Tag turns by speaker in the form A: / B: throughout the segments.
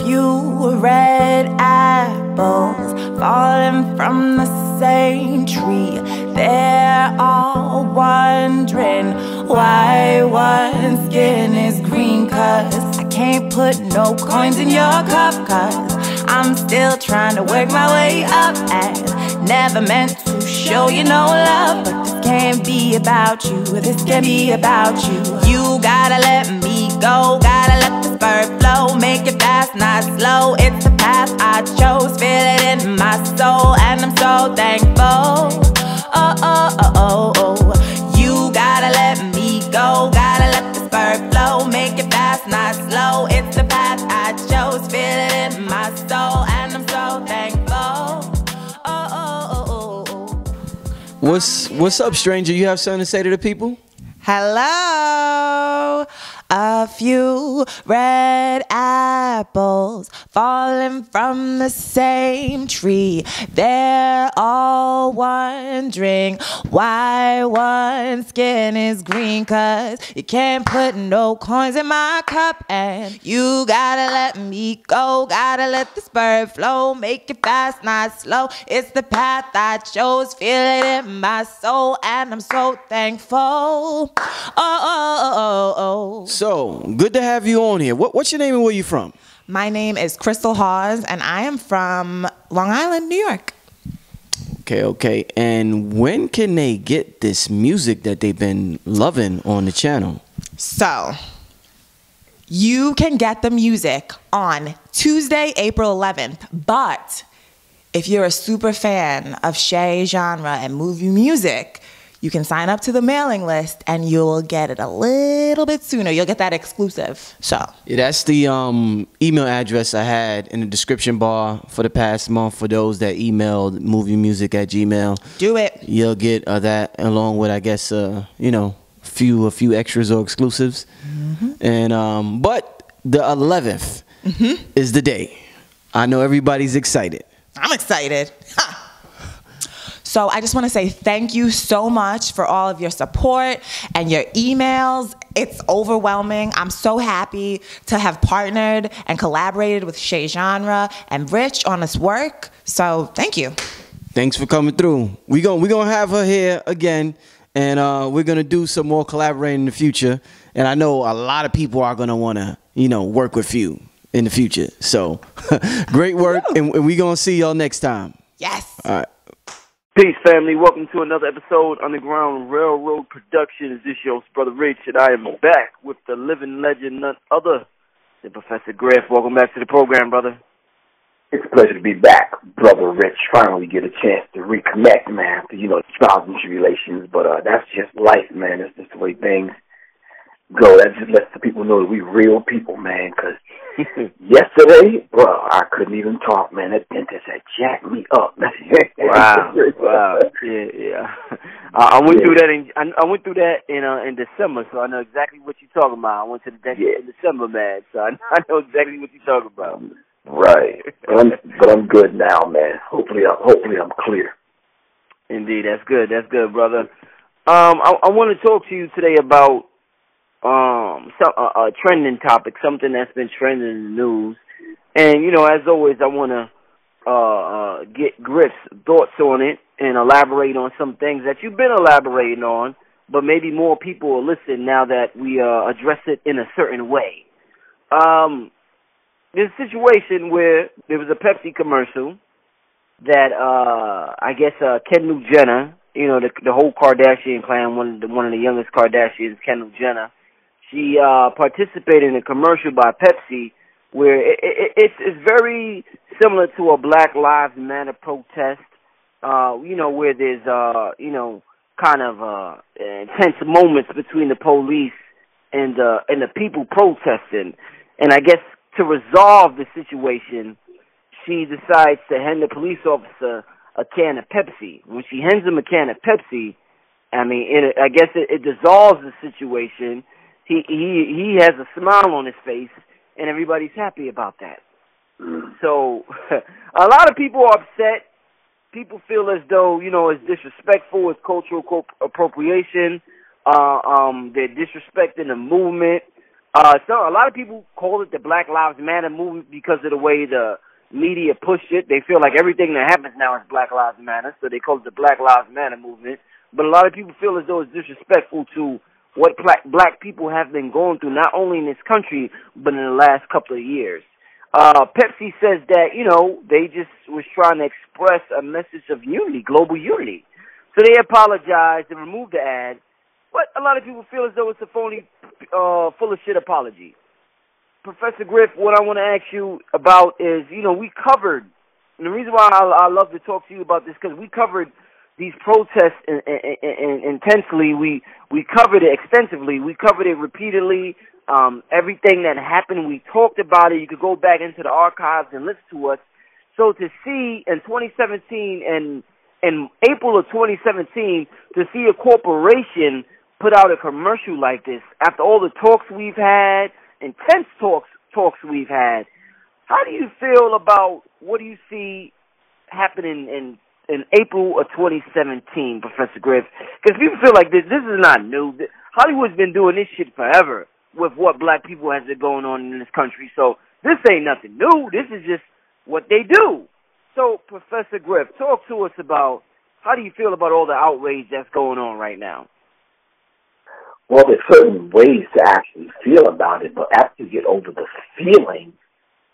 A: few red apples falling from the same tree. They're all wondering why one skin is green. Cause I can't put no coins in your cup, cause I'm still trying to work my way up, and never meant to show you no love. But this can't be about you, this can't be about you. You gotta let me go, gotta let this bird flow. Make it fast, not slow, it's the path I chose. Feel it in my soul, and I'm so thankful. Oh, oh, oh, oh, oh. You gotta let me go, gotta let this bird flow. Make it fast, not slow, it's the path I chose. Feel it in my soul, and I'm so thankful. Oh, oh, oh, oh.
B: What's up, stranger? You have something to say to the people?
A: Hello. A few red apples falling from the same tree. They're all wondering why one skin is green. Cause you can't put no coins in my cup, and you gotta let me go, gotta let this bird flow. Make it fast, not slow, it's the path I chose. Feel it in my soul, and I'm so thankful. Oh, oh, oh, oh, oh.
B: So, good to have you on here. What's your name and where you from?
A: My name is Crystal Hawes, and I am from Long Island, New York.
B: Okay. And when can they get this music that they've been loving on the channel?
A: So, you can get the music on Tuesday, April 11th, but if you're a super fan of Shay genre and movie music, you can sign up to the mailing list and you'll get it a little bit sooner. You'll get that exclusive. So
B: Yeah, that's the email address I had in the description bar for the past month for those that emailed moviemusic@gmail.
A: do it.
B: You'll get that along with, I guess, a few extras or exclusives. And but the 11th is the day. I know everybody's excited.
A: I'm excited. Ha. So I just want to say thank you so much for all of your support and your emails. It's overwhelming. I'm so happy to have partnered and collaborated with Shay Genre and Rich on this work. So thank you.
B: Thanks for coming through. We're gonna have her here again, and we're gonna do some more collaborating in the future. And I know a lot of people are gonna wanna, work with you in the future. So great work, and we're gonna see y'all next time.
A: Yes.
B: All right.
C: Peace, family. Welcome to another episode Underground Railroad Productions. This is your host, Brother Rich, and I am back with the living legend, none other than Professor Griff. Welcome back to the program, brother.
D: It's a pleasure to be back, Brother Rich. Finally get a chance to reconnect, man, after, trials and tribulations. But that's just life, man. That's just the way things go. That just lets the people know that we real people, man, because yesterday, bro, I couldn't even talk, man. That dentist had jacked me up.
C: Wow. Yeah. I went through that in December, so I know exactly what you're talking about. I went to the dentist in December, man, so I know exactly what you're talking about.
D: Right. But I'm good now, man. Hopefully I'm clear.
C: Indeed, that's good. That's good, brother. I want to talk to you today about a trending topic, something that's been trending in the news. And, as always, I want to get Griff's thoughts on it and elaborate on some things that you've been elaborating on, but maybe more people will listen now that we address it in a certain way. There's a situation where there was a Pepsi commercial that I guess Kendall Jenner, the whole Kardashian clan, one of the youngest Kardashians, Kendall Jenner, she participated in a commercial by Pepsi where it's very similar to a Black Lives Matter protest, where there's, kind of intense moments between the police and the people protesting. And I guess to resolve the situation, she decides to hand the police officer a can of Pepsi. When she hands him a can of Pepsi, I guess it dissolves the situation. He has a smile on his face, and everybody's happy about that. So a lot of people are upset. People feel as though, it's disrespectful, it's cultural appropriation. They're disrespecting the movement. So a lot of people call it the Black Lives Matter movement because of the way the media pushed it. They feel like everything that happens now is Black Lives Matter, so they call it the Black Lives Matter movement. But a lot of people feel as though it's disrespectful to what black people have been going through, not only in this country, but in the last couple of years. Pepsi says that, they just was trying to express a message of unity, global unity. So they apologized and removed the ad. But a lot of people feel as though it's a phony, full of shit apology. Professor Griff, what I want to ask you about is, we covered, and the reason why I love to talk to you about this, because we covered these protests intensely. We covered it extensively. We covered it repeatedly. Everything that happened, we talked about it. You could go back into the archives and listen to us. So to see in 2017 and in April of 2017, to see a corporation put out a commercial like this, after all the talks we've had, intense talks we've had, how do you feel about what do you see happening in April of 2017, Professor Griff? Because people feel like this is not new. Hollywood's been doing this shit forever with what black people has been going on in this country. So this ain't nothing new. This is just what they do. So, Professor Griff, talk to us about how do you feel about all the outrage that's going on right now?
D: Well, there's certain ways to actually feel about it, but after you get over the feeling,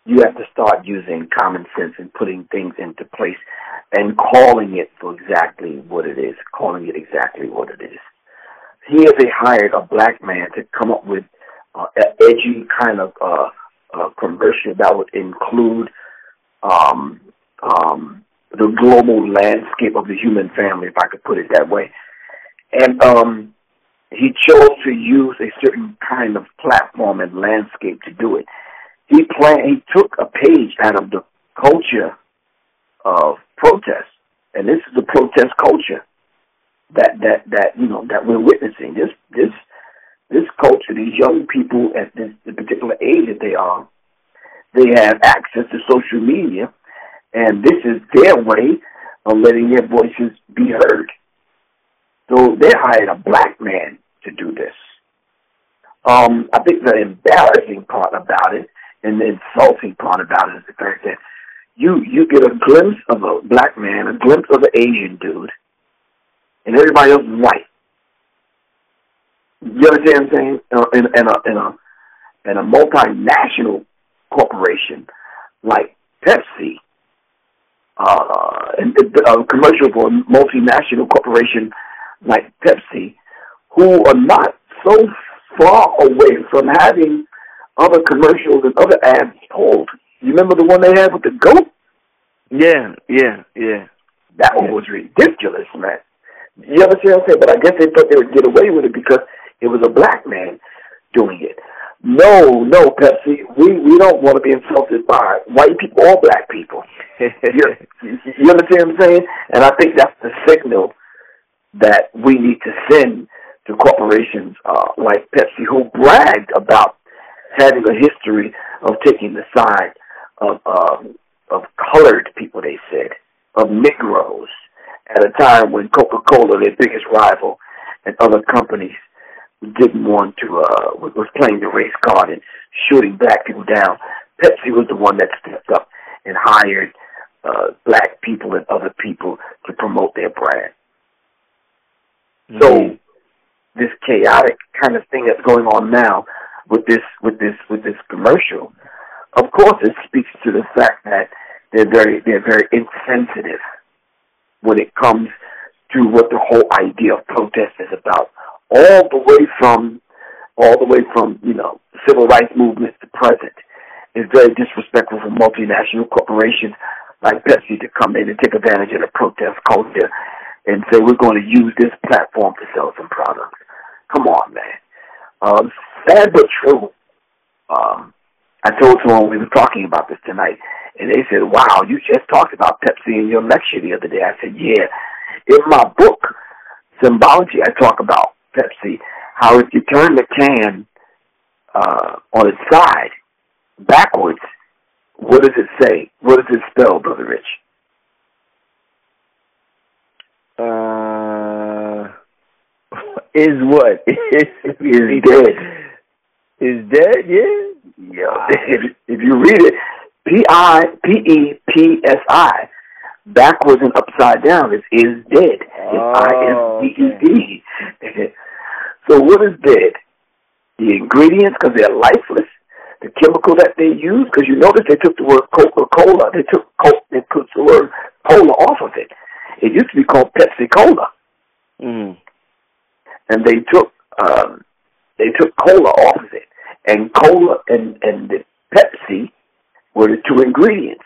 D: you have to start using common sense and putting things into place and calling it for exactly what it is, calling it exactly what it is. Here they hired a black man to come up with an edgy kind of commercial that would include the global landscape of the human family, if I could put it that way. And he chose to use a certain kind of platform and landscape to do it. He took a page out of the culture of protest, and this is the protest culture that we're witnessing. This culture, these young people at the particular age that they are, they have access to social media, and this is their way of letting their voices be heard. So they hired a black man to do this. I think the embarrassing part about it and the insulting part about it is the fact that you get a glimpse of a black man, a glimpse of an Asian dude, and everybody else is white. You understand what I'm saying? In a multinational corporation like Pepsi, and a commercial for a multinational corporation like Pepsi, who are not so far away from having other commercials and other ads pulled. You remember the one they had with the goat?
C: Yeah.
D: That one was ridiculous, man. You understand what I'm saying? But I guess they thought they would get away with it because it was a black man doing it. No, Pepsi, we don't want to be insulted by white people or black people. You understand what I'm saying? And I think that's the signal that we need to send to corporations like Pepsi, who bragged about having a history of taking the side of colored people, they said, of Negroes, at a time when Coca-Cola, their biggest rival, and other companies didn't want to, was playing the race card and shooting black people down. Pepsi was the one that stepped up and hired black people and other people to promote their brand. Mm-hmm. So this chaotic kind of thing that's going on now with this commercial, of course, it speaks to the fact that they're very insensitive when it comes to what the whole idea of protest is about. All the way from the civil rights movement to present, is very disrespectful for multinational corporations like Pepsi to come in and take advantage of the protest culture and say we're going to use this platform to sell some products. Come on, man. Sad but true. I told someone we were talking about this tonight, and they said, wow, you just talked about Pepsi in your lecture the other day. I said, yeah. In my book, Symbology, I talk about Pepsi, how if you turn the can on its side, backwards, what does it say? What does it spell, Brother Rich?
E: Is what?
D: Is dead.
C: Is dead, yeah?
D: Yeah. If you read it, P-I-P-E-P-S-I, backwards and upside down is dead. I-S-D-E-D. Okay. So what is dead? The ingredients, because they're lifeless. The chemical that they use, because you notice they took the word Coca-Cola. They took the word cola off of it. It used to be called Pepsi Cola.
C: Mm.
D: And they took cola off of it. And cola and the Pepsi were the two ingredients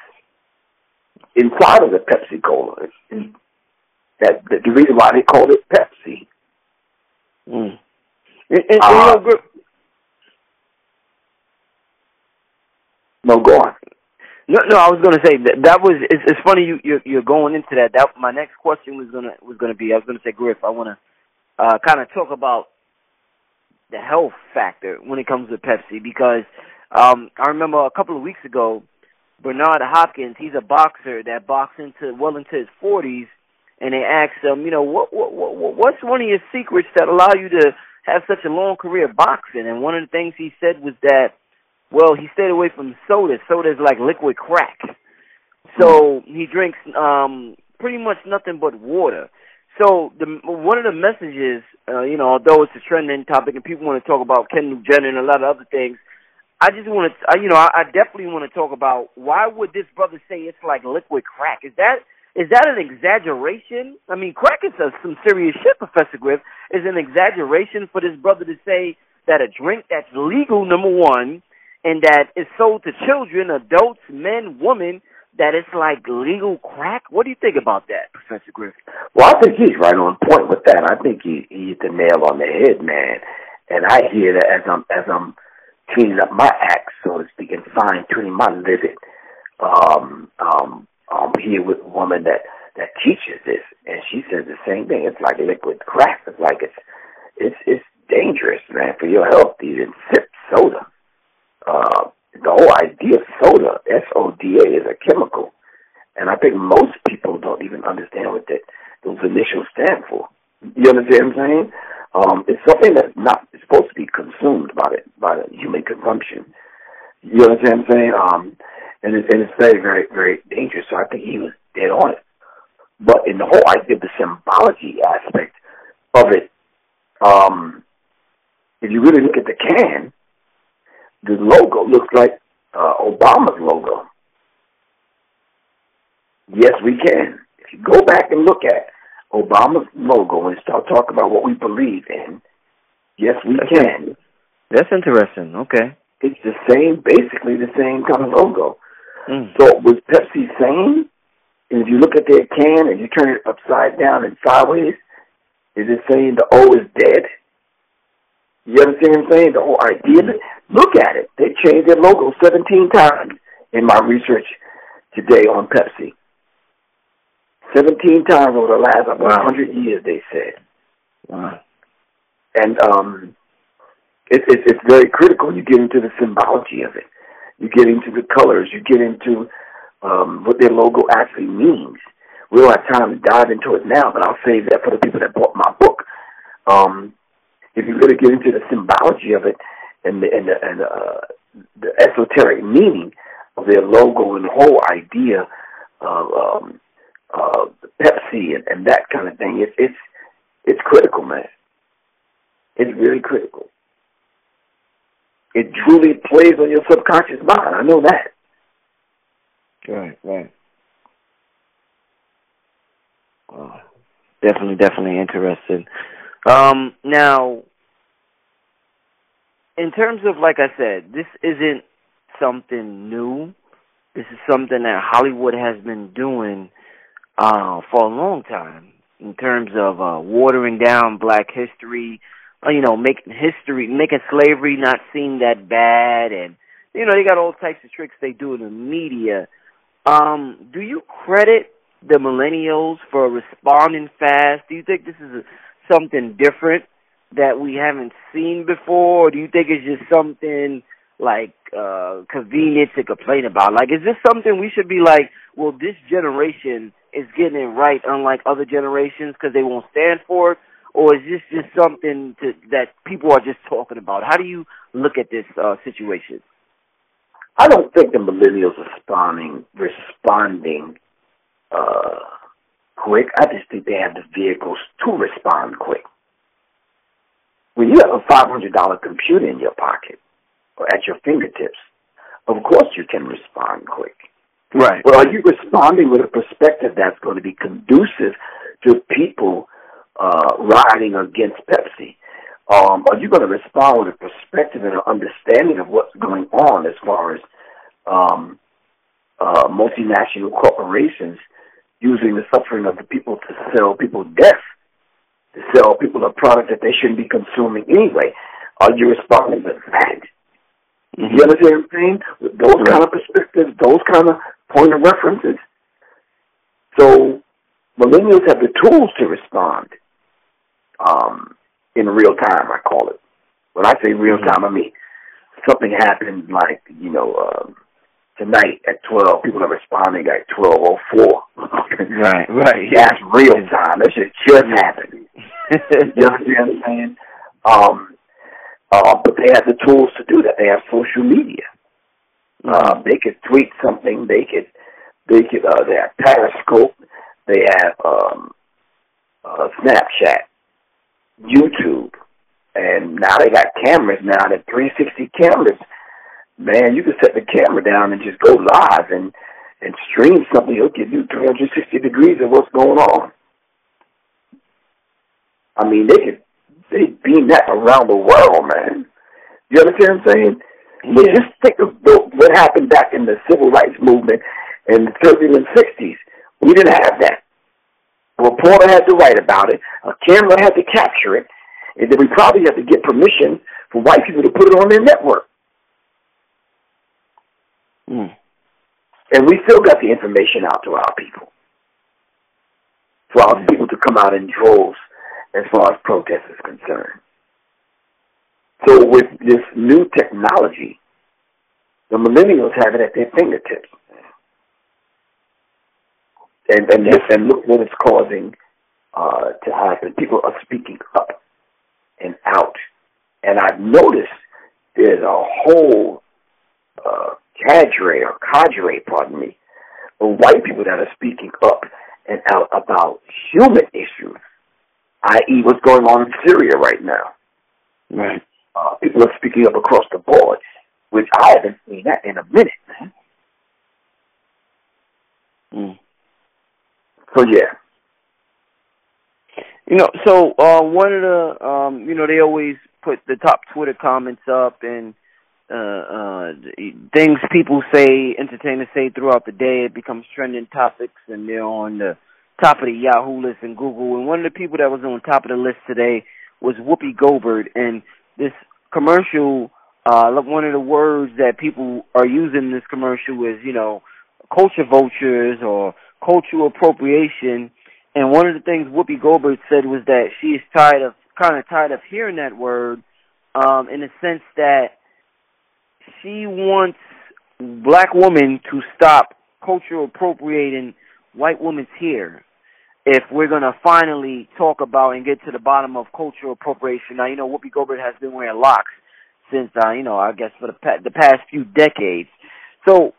D: inside of the Pepsi Cola. That the reason why they called it Pepsi.
C: Mm.
D: No, go on.
C: No, I was gonna say that was. It's funny you're going into that. That my next question was gonna be. I was gonna say, Griff, I want to kind of talk about the health factor when it comes to Pepsi, because I remember a couple of weeks ago, Bernard Hopkins, he's a boxer that boxed into his 40s, and they asked him, what's one of your secrets that allow you to have such a long career boxing? And one of the things he said was that, well, he stayed away from soda. Soda is like liquid crack. So he drinks pretty much nothing but water. So one of the messages, although it's a trending topic and people want to talk about Kendall Jenner and a lot of other things, I just want to, I definitely want to talk about why would this brother say it's like liquid crack? Is that an exaggeration? I mean, crack is some serious shit, Professor Griff. Is an exaggeration for this brother to say that a drink that's legal, number one, and that is sold to children, adults, men, women, that it's like legal crack? What do you think about that, Professor Griff?
D: Well, I think he's right on point with that. I think he hit the nail on the head, man. And I hear that as I'm cleaning up my act, so to speak, and fine-tuning my living. I'm here with a woman that teaches this, and she says the same thing. It's like liquid crack. It's like it's dangerous, man, for your health to even sip soda. The whole idea of soda, S-O-D-A, is a chemical. And I think most people don't even understand what those initials stand for. You understand what I'm saying? It's something that's not supposed to be consumed by the human consumption. You understand what I'm saying? And it's very, very, very dangerous. So I think he was dead on it. But in the whole idea of the symbology aspect of it, if you really look at the can, the logo looks like Obama's logo. Yes, we can. If you go back and look at Obama's logo and start talking about what we believe in, yes, we can.
C: That's interesting. Okay.
D: It's the same, basically the same kind of logo.
C: Mm.
D: So was Pepsi saying, and if you look at their can and you turn it upside down and sideways, is it saying the O is dead? You understand what I'm saying? The whole idea of it. Look at it. They changed their logo 17 times in my research today on Pepsi. 17 times over the last 100 years, they said.
C: Wow.
D: And it's very critical. You get into the symbology of it. You get into the colors. You get into what their logo actually means. We don't have time to dive into it now, but I'll save that for the people that bought my book. If you really get into the symbology of it and the esoteric meaning of their logo and the whole idea of Pepsi and that kind of thing, it's critical, man. It's really critical. It truly plays on your subconscious mind. I know that.
C: Right. Oh, definitely interesting. Now, in terms of, like I said, this isn't something new. This is something that Hollywood has been doing for a long time in terms of watering down black history, making slavery not seem that bad, and, they got all types of tricks they do in the media. Do you credit the millennials for responding fast? Do you think this is something different that we haven't seen before, or do you think it's just something like convenient to complain about? Like, is this something we should be like, well, this generation is getting it right unlike other generations because they won't stand for it? or is this just something that people are just talking about? How do you look at this situation?
D: I don't think the millennials are responding quick. I just think they have the vehicles to respond quick. When you have a $500 computer in your pocket or at your fingertips, of course you can respond quick.
B: Right.
D: Well, are you responding with a perspective that's going to be conducive to people rioting against Pepsi? Are you going to respond with a perspective and an understanding of what's going on as far as multinational corporations using the suffering of the people to sell people death, to sell people a product that they shouldn't be consuming anyway? Are you responding with that? Mm-hmm. You understand what I'm saying? With those kind of perspectives, those kind of point of references. So millennials have the tools to respond in real time, I call it. When I say real time, I mean something happened like, tonight at 12, people are responding at 12:04.
B: Right.
D: That's real time. That shit just happened. You understand what I'm saying? But they have the tools to do that. They have social media. They could tweet something. They have Periscope. They have Snapchat, YouTube, and now they got cameras now. They're 360 cameras. Man, you can set the camera down and just go live and stream something. It'll give you 360 degrees of what's going on. I mean, they beam that around the world, man. You understand what I'm saying? Yeah. But just think of what happened back in the civil rights movement in the 30s and 60s. We didn't have that. A reporter had to write about it. A camera had to capture it. And then we probably had to get permission for white people to put it on their network. And we still got the information out to our people. For our people to come out in droves as far as protest is concerned. So with this new technology, the millennials have it at their fingertips. And look what it's causing to happen. People are speaking up and out. And I've noticed there's a whole cadre, of white people that are speaking up and out about human issues, i.e. what's going on in Syria right now.
B: Right.
D: People are speaking up across the board, which I haven't seen that in a minute, man. So, yeah.
C: So one of the, they always put the top Twitter comments up and things people say, entertainers say throughout the day. It becomes trending topics, and they're on the top of the Yahoo list and Google. And one of the people that was on top of the list today was Whoopi Goldberg. And this commercial, one of the words that people are using in this commercial is, culture vultures or cultural appropriation. And one of the things Whoopi Goldberg said was that she is tired of hearing that word, in the sense that she wants black women to stop cultural appropriating white women's hair if we're going to finally talk about and get to the bottom of cultural appropriation. Now, Whoopi Goldberg has been wearing locks since, I guess, for the past few decades. So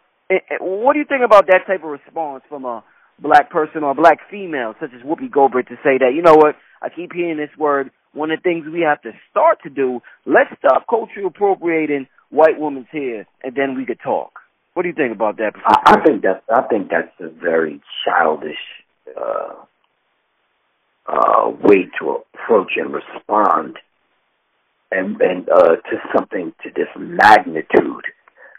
C: what do you think about that type of response from a black person or a black female such as Whoopi Goldberg to say that, you know what, I keep hearing this word, one of the things we have to start to do, let's stop cultural appropriating white women's hair, and then we could talk. What do you think about that?
D: I think that's a very childish way to approach and respond, and to something to this magnitude.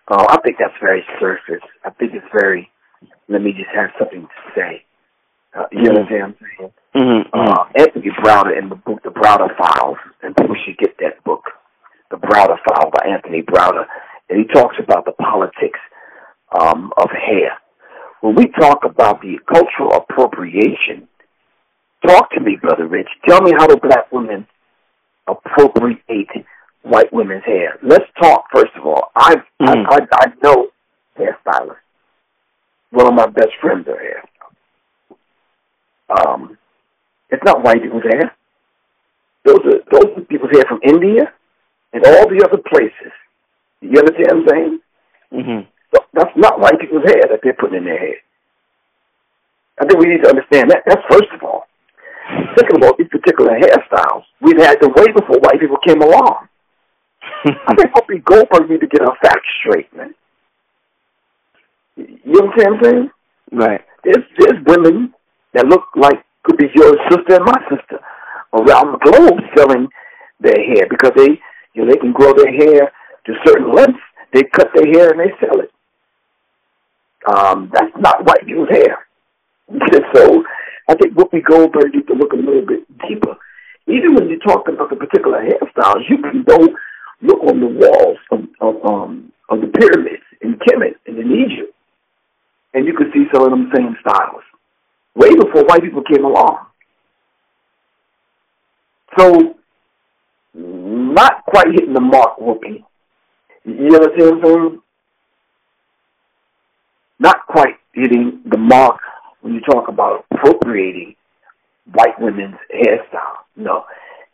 D: I think that's very surface. I think it's very. Let me just have something to say. You understand what I'm saying? Anthony Browder in the book, The Browder Files, and people should get that book, The Browder File by Anthony Browder, and he talks about the politics of hair. When we talk about the cultural appropriation, talk to me, Brother Rich. Tell me how the black women appropriate white women's hair. Let's talk, first of all. I know hairstylists. One of my best friends are hair. It's not white people's hair. Those are people's hair from India and all the other places. You understand what I'm saying?
C: Mm-hmm.
D: So that's not white people's hair that they're putting in their hair. I think we need to understand that. That's first of all. Second of all, these particular hairstyles, we've had them way before white people came along. I think Whoopi Goldberg need to get her facts straight, man. You understand what I'm saying?
C: Right.
D: There's women that look like could be your sister and my sister around the globe selling their hair because they can grow their hair to certain lengths. They cut their hair and they sell it. That's not white people's hair. So I think Whoopi Goldberg needs to look a little bit deeper. Even when you're talking about the particular hairstyles, you can go look on the walls of the pyramids in Kemet and in Egypt, and you can see some of them same styles way before white people came along. So, not quite hitting the mark, Whoopi. You understand what I'm saying? Not quite hitting the mark when you talk about appropriating white women's hairstyle. No.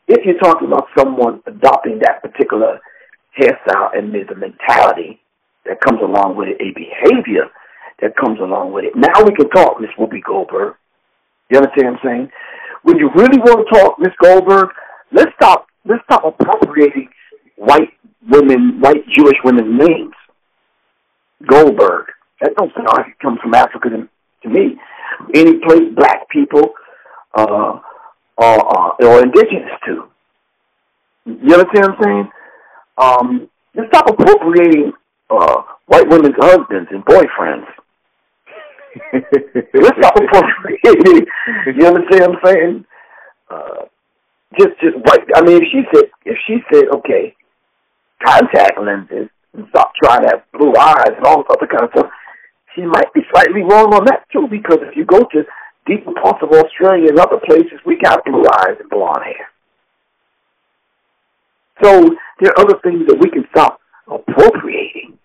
D: If you're talking about someone adopting that particular hairstyle and there's a mentality that comes along with it, a behavior that comes along with it, now we can talk, Miss Whoopi Goldberg. You understand what I'm saying? When you really want to talk, Miss Goldberg, let's stop appropriating white Jewish women's names. Goldberg. That don't sound like it comes from Africa to me. Any place black people are indigenous to. You understand what I'm saying? Let's stop appropriating white women's husbands and boyfriends. Let's stop appropriating. You understand what I'm saying? Just white. I mean, if she said, okay, contact lenses and stop trying to have blue eyes and all this other kind of stuff, she might be slightly wrong on that too. Because if you go to deeper parts of Australia and other places, we got blue eyes and blonde hair. So there are other things that we can stop appropriating.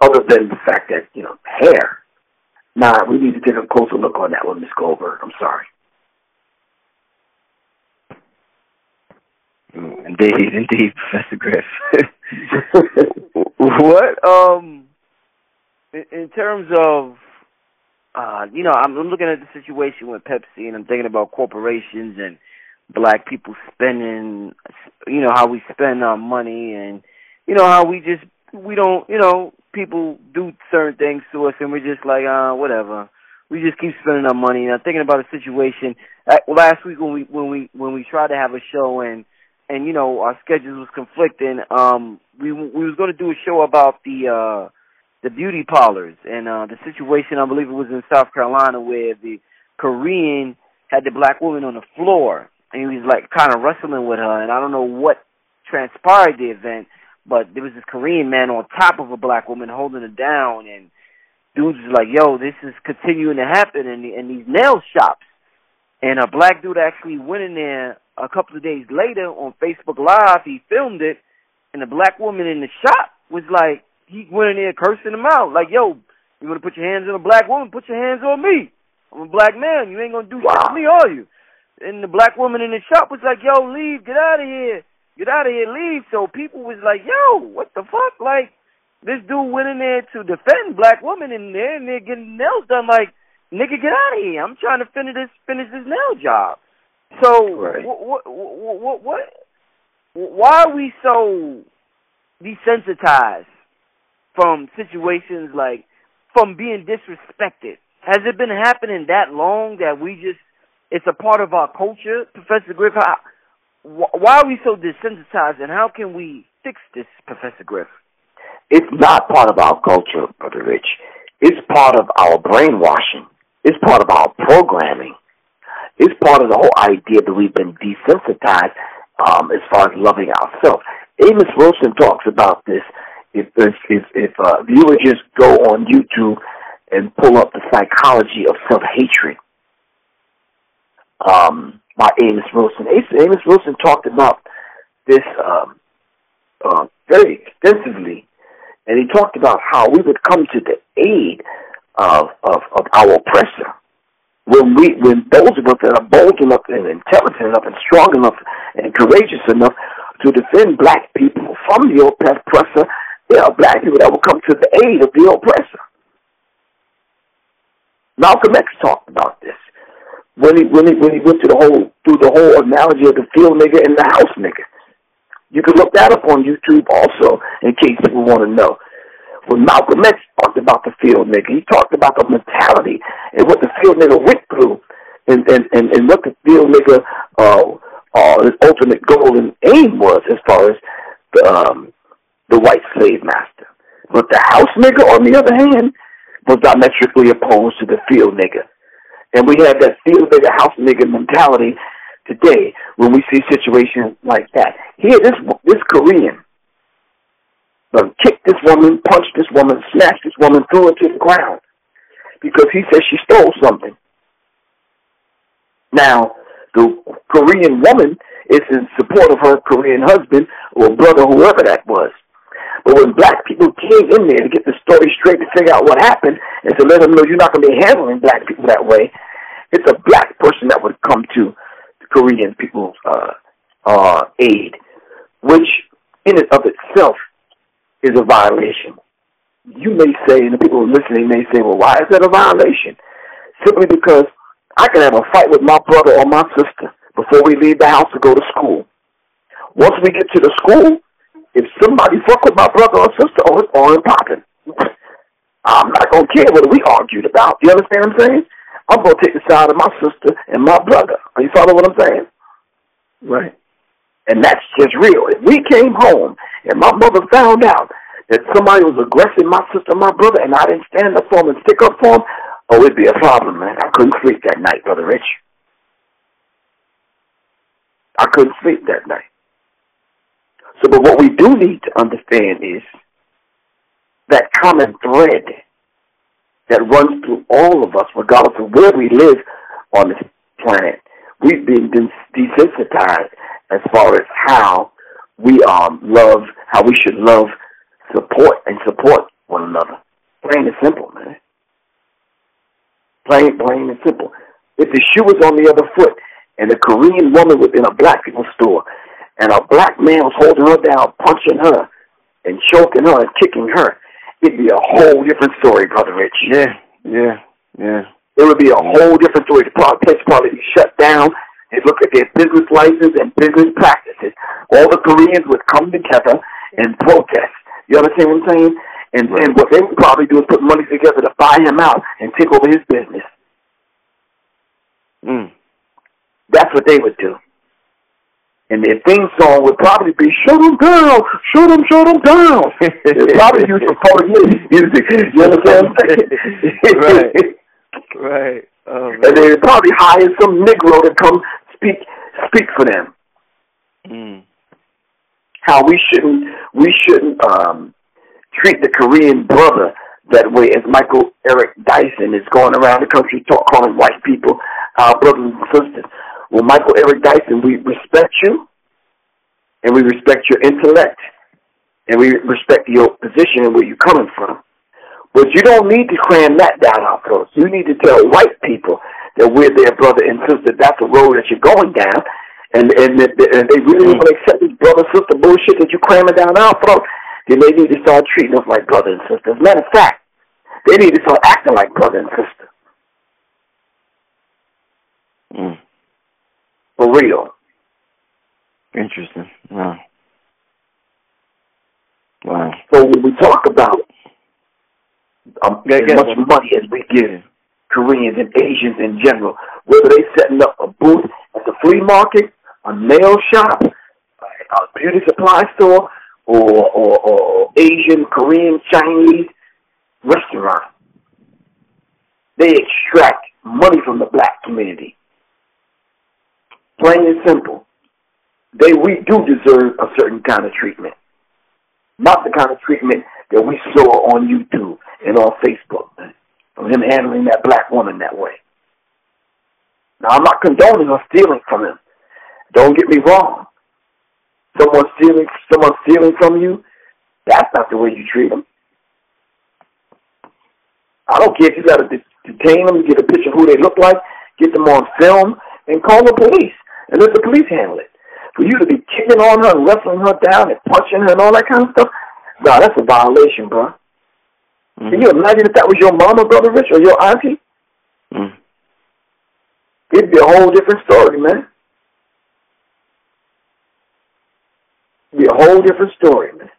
D: Other than the fact that, hair. Now, we need to take a closer look on that one, Ms. Goldberg. I'm sorry.
C: Indeed, Professor Griff. What, in terms of, I'm looking at the situation with Pepsi, and I'm thinking about corporations and black people spending, how we spend our money, and, how we don't, people do certain things to us, and we're just like, whatever. We just keep spending our money. And I'm thinking about a situation last week when we tried to have a show, and our schedules was conflicting. We was going to do a show about the beauty parlors and the situation. I believe it was in South Carolina where the Korean had the black woman on the floor, and he was like kind of wrestling with her. And I don't know what transpired the event, but there was this Korean man on top of a black woman holding her down, and dudes was like, yo, this is continuing to happen in these nail shops. And a black dude actually went in there a couple of days later on Facebook Live. He filmed it, and the black woman in the shop was like, he went in there cursing him out, like, yo, you want to put your hands on a black woman? Put your hands on me. I'm a black man. You ain't going to do shit to me, are you? And the black woman in the shop was like, yo, leave, get out of here. Get out of here, leave. So people was like, yo, what the fuck? Like, this dude went in there to defend black women in there, and they're getting nails done. Like, nigga, get out of here. I'm trying to finish this nail job. So, right. What? Why are we so desensitized from situations like, from being disrespected? Has it been happening that long that it's a part of our culture, Professor Griff? Why are we so desensitized, and how can we fix this, Professor Griff?
D: It's not part of our culture, Brother Rich. It's part of our brainwashing. It's part of our programming. It's part of the whole idea that we've been desensitized as far as loving ourselves. Amos Wilson talks about this. If viewers just go on YouTube and pull up the psychology of self-hatred, by Amos Wilson. Amos Wilson talked about this very extensively, and he talked about how we would come to the aid of our oppressor when those of us that are bold enough and intelligent enough and strong enough and courageous enough to defend black people from the oppressor, there are black people that will come to the aid of the oppressor. Malcolm X talked about this when he went through the whole analogy of the field nigger and the house nigger. You can look that up on YouTube also in case people want to know. When Malcolm X talked about the field nigger, he talked about the mentality and what the field nigger went through and what the field nigger his ultimate goal and aim was as far as the white slave master. But the house nigger, on the other hand, was diametrically opposed to the field nigger. And we have that field nigger, house nigger mentality today when we see situations like that. Here, this Korean kicked this woman, punched this woman, smashed this woman, threw her to the ground because he said she stole something. Now, the Korean woman is in support of her Korean husband or brother, whoever that was. But when black people came in there to get the story straight, to figure out what happened, and to let them know you're not going to be handling black people that way, it's a black person that would come to the Korean people's aid, which in and of itself is a violation. You may say, and the people listening may say, well, why is that a violation? Simply because I can have a fight with my brother or my sister before we leave the house to go to school. Once we get to the school, if somebody fuck with my brother or sister, it's on and popping. I'm not going to care what we argued about. You understand what I'm saying? I'm going to take the side of my sister and my brother. Are you following what I'm saying? Right. And that's just real. If we came home and my mother found out that somebody was aggressing my sister and my brother and I didn't stand up for them and stick up for them, oh, it'd be a problem, man. I couldn't sleep that night, Brother Rich. I couldn't sleep that night. So, but what we do need to understand is that common thread that runs through all of us, regardless of where we live on this planet. We've been desensitized as far as how we love, how we should love, support one another. Plain and simple, man. Plain and simple. If the shoe was on the other foot and a Korean woman was in a black people's store and a black man was holding her down, punching her and choking her and kicking her, it'd be a whole different story, Brother Rich. Yeah. It would be a whole different story. The place would probably be shut down. They'd look at their business license and business practices. All the Koreans would come together and protest. You understand what I'm saying? And what they would probably do is put money together to buy him out and take over his business. That's what they would do. And their theme song would probably be, shut them down, shut them down. They'd probably use some police music. You understand what I'm saying?
B: Right. Oh,
D: and they'd probably hire some Negro to come speak for them. How we shouldn't treat the Korean brother that way, as Michael Eric Dyson is going around the country calling white people our brothers and sisters. Well, Michael Eric Dyson, we respect you, and we respect your intellect, and we respect your position and where you're coming from. But you don't need to cram that down our throats. You need to tell white people that we're their brother and sister. That's the road that you're going down. And they really want to accept this brother-sister bullshit that you're cramming down our throat, then they need to start treating us like brother and sister. As a matter of fact, they need to start acting like brother and sister. For real.
B: Interesting. Wow.
D: So when we talk about as much money as we give Koreans and Asians in general, whether they setting up a booth at the flea market, a nail shop, a beauty supply store, or Asian, Korean, Chinese restaurant, they extract money from the black community. Plain and simple. We do deserve a certain kind of treatment. Not the kind of treatment that we saw on YouTube and on Facebook, man, from him handling that black woman that way. Now, I'm not condoning or stealing from him. Don't get me wrong. Someone stealing from you, that's not the way you treat them. I don't care if you got to detain them, get a picture of who they look like, get them on film, and call the police, and let the police handle it. For you to be kicking on her and wrestling her down and punching her and all that kind of stuff, nah, that's a violation, bro. Mm-hmm. Can you imagine if that was your mama, Brother Rich, or your auntie? Mm. It'd be a whole different story, man. It'd be a whole different story, man.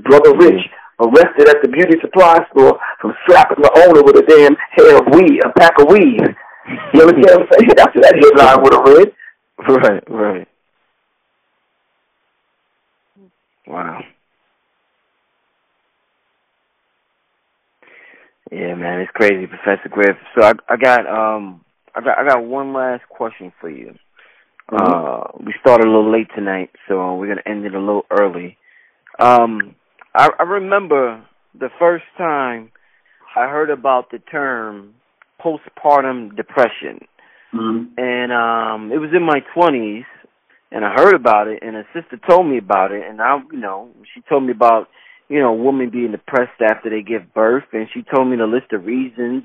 D: Brother Rich arrested at the beauty supply store from slapping the owner with a damn hair of weed, a pack of weed. You understand what I'm saying? That's what that headline would have read.
C: Right, right. Wow. Yeah, man, it's crazy, Professor Griff. So I got one last question for you. We started a little late tonight, so we're gonna end it a little early. I remember the first time I heard about the term postpartum depression, and it was in my 20s, and I heard about it, and a sister told me about it, and she told me about women being depressed after they give birth, and she told me the list of reasons.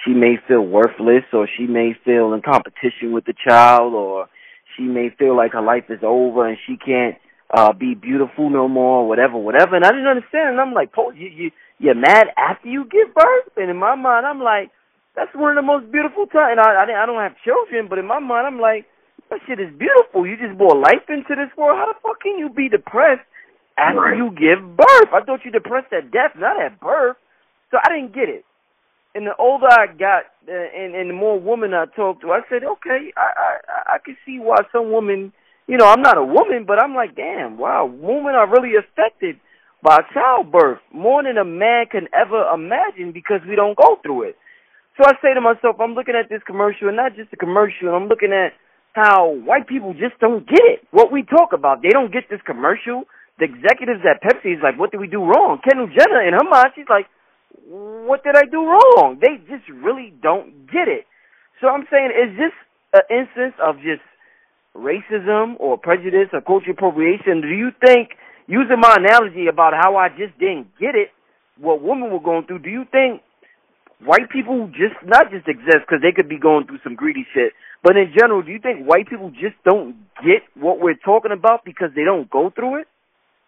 C: She may feel worthless, or she may feel in competition with the child, or she may feel like her life is over and she can't be beautiful no more, whatever. And I didn't understand. And I'm like, you're mad after you give birth? And in my mind, I'm like, that's one of the most beautiful times. And I don't have children, but in my mind, I'm like, that shit is beautiful. You just brought life into this world. How the fuck can you be depressed after you give birth? I thought you depressed at death, not at birth. So I didn't get it. And the older I got, and the more women I talked to, I said, okay, I can see why some women, I'm not a woman, but I'm like, damn, wow, women are really affected by childbirth more than a man can ever imagine because we don't go through it. So I say to myself, I'm looking at this commercial, and not just the commercial, I'm looking at how white people just don't get it. What we talk about, they don't get this commercial. The executives at Pepsi is like, what did we do wrong? Kendall Jenner, in her mind, she's like, what did I do wrong? They just really don't get it. So I'm saying, is this an instance of just racism or prejudice or cultural appropriation? Do you think, using my analogy about how I just didn't get it, what women were going through, do you think white people just, not just exist because they could be going through some greedy shit, but in general, do you think white people just don't get what we're talking about because they don't go through it?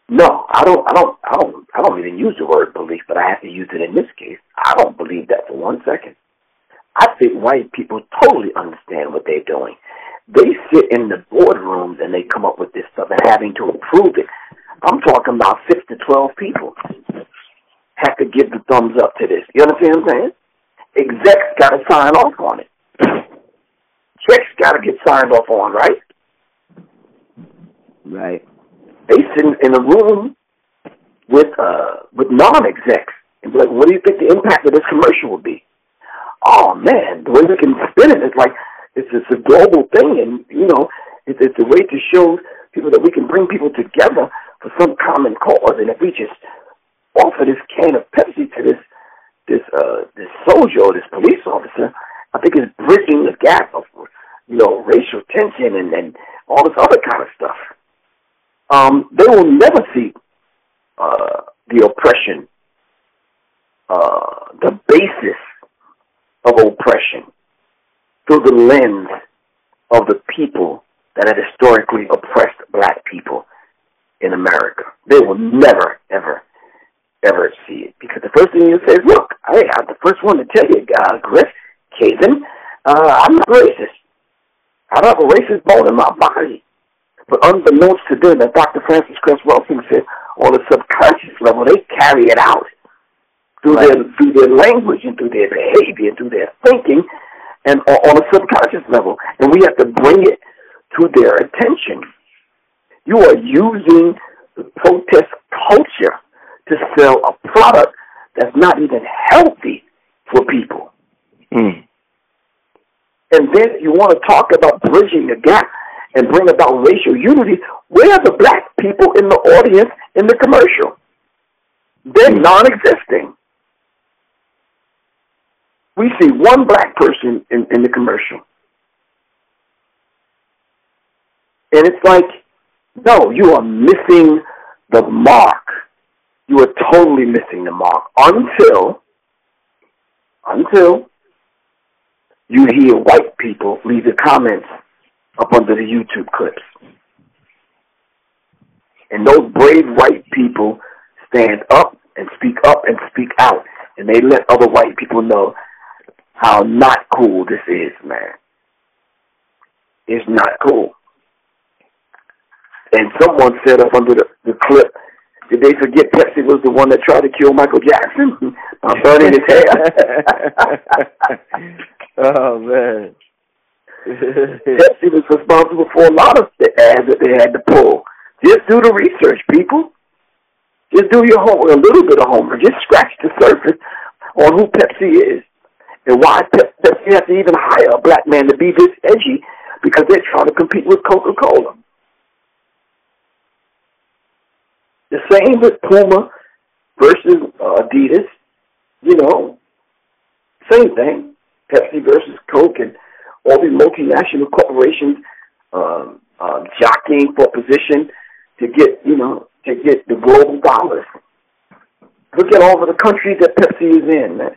D: No, I don't even use the word belief, but I have to use it in this case. I don't believe that for 1 second. I think white people totally understand what they're doing. They sit in the boardrooms and they come up with this stuff and having to approve it. I'm talking about 6 to 12 people have to give the thumbs up to this. You understand what I'm saying? Execs got to sign off on it. Checks got to get signed off on, right?
C: Right.
D: They sit in a room with non-execs and be like, what do you think the impact of this commercial will be? Oh, man, the way we can spin it, it's like it's a global thing, and, it's a way to show people that we can bring people together for some common cause. And if we just offer this can of Pepsi to this soldier or this police officer, I think it's bridging the gap of, racial tension and all this other kind of stuff. They will never see the oppression, the basis of oppression through the lens of the people that have historically oppressed black people in America. They will never, ever, ever see it. Because the first thing you say is, look, I'm the first one to tell you, Griff, Kazin, I'm not racist. I don't have a racist bone in my body. But unbeknownst to them, that Dr. Francis Cress Welsing said, on a subconscious level, they carry it out through their language and through their behavior and through their thinking, and on a subconscious level. And we have to bring it to their attention. You are using the protest culture to sell a product that's not even healthy for people. And then you want to talk about bridging the gap and bring about racial unity. Where are the black people in the audience in the commercial? They're non-existing. We see one black person in the commercial. And it's like, no, you are missing the mark. You are totally missing the mark until you hear white people leave the comments up under the YouTube clips. And those brave white people stand up and speak out. And they let other white people know how not cool this is, man. It's not cool. And someone said up under the clip, did they forget Pepsi was the one that tried to kill Michael Jackson by burning his hair?
B: Oh, man.
D: Pepsi was responsible for a lot of the ads that they had to pull. Just do the research, people. Just do your homework, a little bit of homework. Just scratch the surface on who Pepsi is and why Pepsi has to even hire a black man to be this edgy, because they're trying to compete with Coca-Cola. The same with Puma versus Adidas. You know, same thing. Pepsi versus Coke, and all these multinational corporations jockeying for position to get the global dollars. Look at all of the countries that Pepsi is in, man.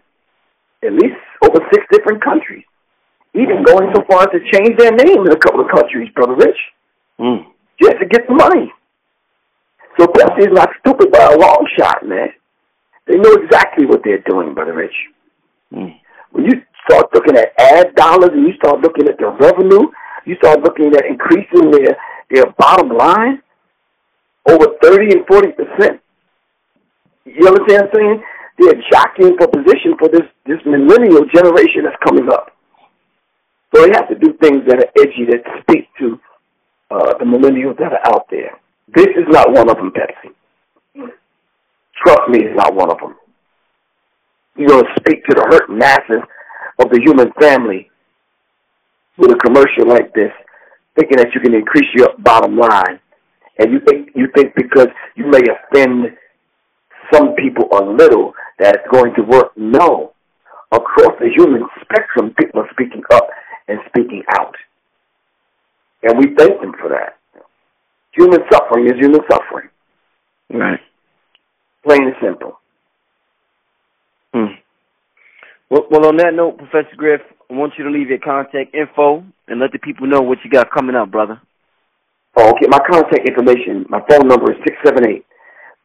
D: At least over 6 different countries. Even going so far as to change their name in a couple of countries, Brother Rich. Just to get the money. So Pepsi is not stupid by a long shot, man. They know exactly what they're doing, Brother Rich. When you start looking at ad dollars and you start looking at their revenue, you start looking at increasing their bottom line over 30 and 40%. You understand what I'm saying? They're jockeying for position for this millennial generation that's coming up. So they have to do things that are edgy, that speak to the millennials that are out there. This is not one of them, Pepsi. Trust me, it's not one of them. You're going to speak to the hurt masses of the human family with a commercial like this, thinking that you can increase your bottom line. And you think because you may offend some people a little that it's going to work. No. Across the human spectrum, people are speaking up and speaking out. And we thank them for that. Human suffering is human suffering.
B: Right.
D: Plain and simple.
C: Well, on that note, Professor Griff, I want you to leave your contact info and let the people know what you got coming up, brother.
D: Oh, okay, my contact information, my phone number is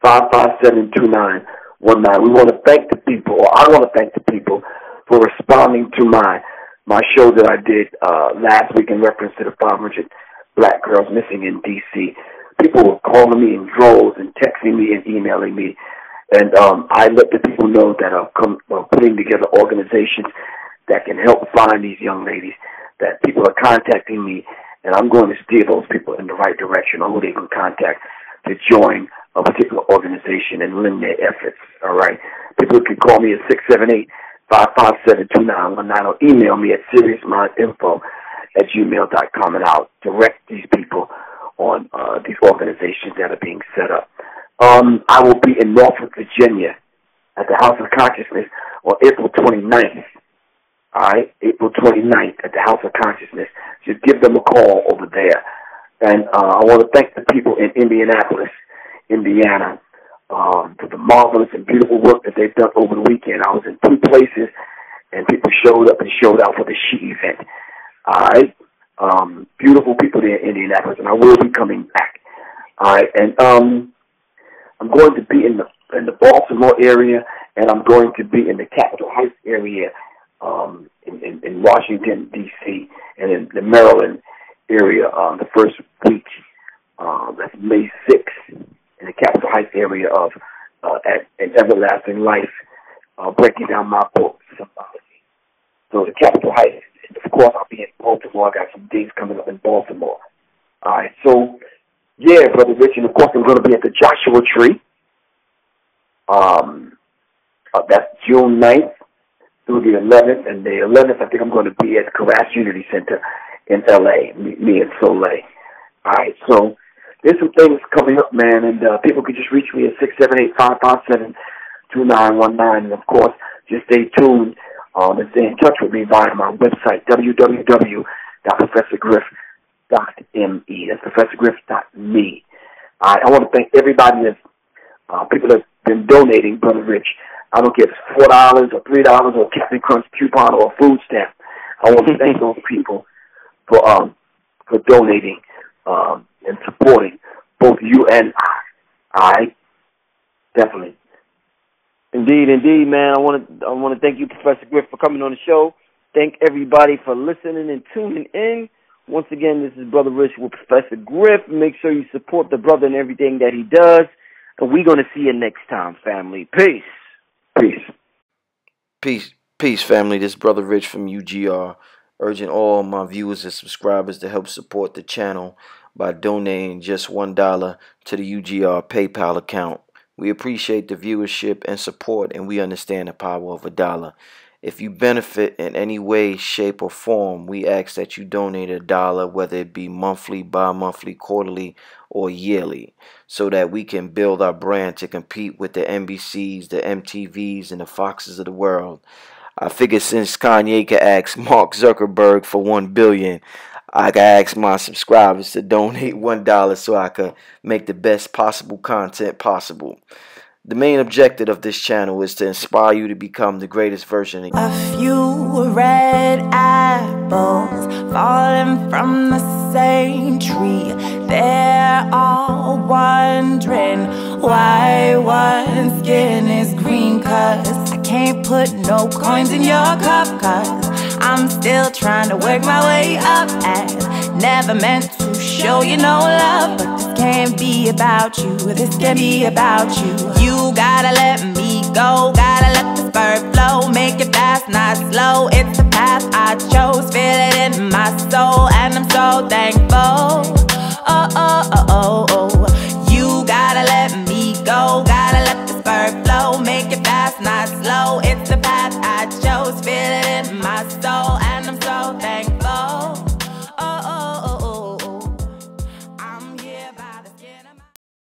D: 678-557-2919. We want to thank the people, or I want to thank the people for responding to my show that I did last week in reference to the 500 black girls missing in D.C. People were calling me in droves and texting me and emailing me. And I let the people know that I'm putting together organizations that can help find these young ladies, that people are contacting me, and I'm going to steer those people in the right direction on who they can contact to join a particular organization and lend their efforts, all right? People can call me at 678-557-2919 or email me at seriousmindinfo@gmail.com, and I'll direct these people on these organizations that are being set up. I will be in Norfolk, Virginia at the House of Consciousness on April 29th. All right, April 29th at the House of Consciousness. Just give them a call over there. And I want to thank the people in Indianapolis, Indiana, for the marvelous and beautiful work that they've done over the weekend. I was in 2 places, and people showed up and showed out for the She event. All right, beautiful people there in Indianapolis, and I will be coming back. All right, and I'm going to be in the Baltimore area, and I'm going to be in the Capitol Heights area, in Washington, D.C., and in the Maryland area the first week. That's May 6th, in the Capitol Heights area of at Everlasting Life, breaking down my book, Symbology. So the Capitol Heights, and of course I'll be in Baltimore. I got some dates coming up in Baltimore. All right, so yeah, Brother Rich, and of course I'm going to be at the Joshua Tree. That's June 9th through the 11th, and the 11th I think I'm going to be at Carras Unity Center in L.A., me and Soleil. All right, so there's some things coming up, man, and people can just reach me at 678-557-2919, and of course, just stay tuned and stay in touch with me via my website, www.professorgriff.me. That's professorgriff.me. All right, I want to thank everybody that's people that's been donating, Brother Rich. I don't care if it's $4 or $3 or Captain Crunch coupon or a food stamp. I I want to thank those people for donating and supporting both you and I. All right? Definitely.
C: Indeed, man. I want to thank you, Professor Griff, for coming on the show. Thank everybody for listening and tuning in. Once again, this is Brother Rich with Professor Griff. Make sure you support the brother in everything that he does. And we're going to see you next time, family. Peace.
B: Peace, family. This is Brother Rich from UGR, urging all my viewers and subscribers to help support the channel by donating just $1 to the UGR PayPal account. We appreciate the viewership and support, and we understand the power of $1. If you benefit in any way, shape, or form, we ask that you donate $1, whether it be monthly, bi-monthly, quarterly, or yearly, so that we can build our brand to compete with the NBCs, the MTVs, and the Foxes of the world. I figure since Kanye could ask Mark Zuckerberg for $1 billion, I can ask my subscribers to donate $1 so I could make the best possible content possible. The main objective of this channel is to inspire you to become the greatest version of you.
A: A few red apples falling from the same tree. They're all wondering why one skin is green. 'Cause I can't put no coins in your cup. 'Cause I'm still trying to work my way up. And never meant to show you no love. But this can't be about you. This can't be about you. You gotta let me go. Gotta let the spurt flow. Make it fast, not slow. It's the path I chose. Feel it in my soul. And I'm so thankful. Oh, oh, oh, oh.